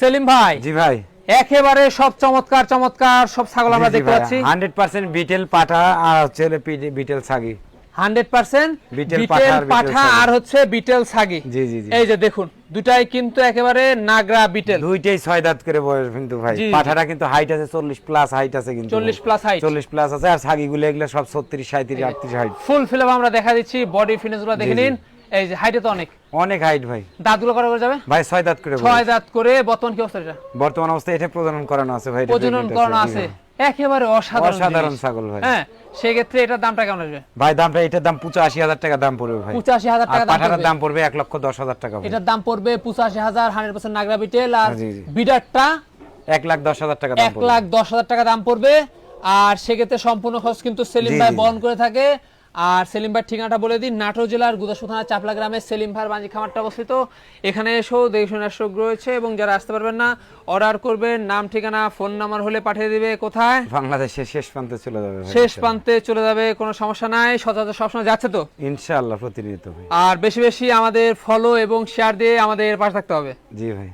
সেলিম ভাই। জি ভাই, একেবারে সব চমৎকার চমৎকার সব ছাগল আমরা দেখতে পাচ্ছি। 100% বিটেল পাঠা আর হচ্ছে বিটেল ছাগি। 100% বিটেল পাঠা আর হচ্ছে বিটেল ছাগি। জি জি জি। এই যে দেখুন দুটাই কিন্তু একেবারে নাগরা বিটেল, দুইটাই 6 দাঁত করে বয়স কিন্তু ভাই। পাঠাটা কিন্তু হাইট আছে 40 প্লাস হাইট আছে কিন্তু 40 প্লাস হাইট, 40 প্লাস আছে। আর ছাগিগুলো এগুলো সব 36 37 38 হাইট। ফুল ফিল আমরা দেখা দিচ্ছি, বডি ফিটনেসগুলো দেখে নিন। এই যে হাইটে তো অনেক হাইট ভাই। দাঁতগুলো কত করে যাবে ভাই? 6 দাঁত করে। 6 দাঁত করে। বর্তমান কি অবস্থা এটা? বর্তমান অবস্থা এটা প্রজনন করানো আছে ভাই। প্রজনন করানো আছে, একেবারে অসাধারণ ছাগল ভাই। হ্যাঁ, সেই ক্ষেত্রে এটার দামটা কেমন আসবে ভাই? দামটা এটার দাম 85,000 টাকা দাম পড়বে ভাই। 85,000 টাকা দাম। পাঠার দাম পড়বে 1,10,000 টাকা ভাই। এটার দাম পড়বে 85,000, 100% নাগরা বিটেল। আর বিডারটা 1,10,000 টাকা দাম পড়বে। 1,10,000 টাকা দাম পড়বে। আর সেক্ষেত্রে সম্পূর্ণ খরচ কিন্তু সেলিম ভাই বহন করে থাকে। আর সেলিম ভাই ঠিকানাটা বলে দিন, নাটোর জেলার গুদাসপুর থানা চাপলা গ্রামে সেলিম ভাইয়ের বাণিজ্যিক খামারটা অবস্থিত। এখানে এসেও দেখুন রয়েছে, এবং যারা আসতে পারবেন না অর্ডার করবেন, নাম ঠিকানা ফোন নাম্বার হলে পাঠিয়ে দিবে। কোথায়? বাংলাদেশের শেষ প্রান্তে চলে যাবে ভাই। শেষ প্রান্তে চলে যাবে, কোনো সমস্যা নাই। সচরাচর সবসময় যাচ্ছে তো ইনশাআল্লাহ, প্রতিনিয়ত ভাই। আর বেশি বেশি আমাদের ফলো এবং শেয়ার দিয়ে আমাদের পাশে থাকতে হবে। জি ভাই।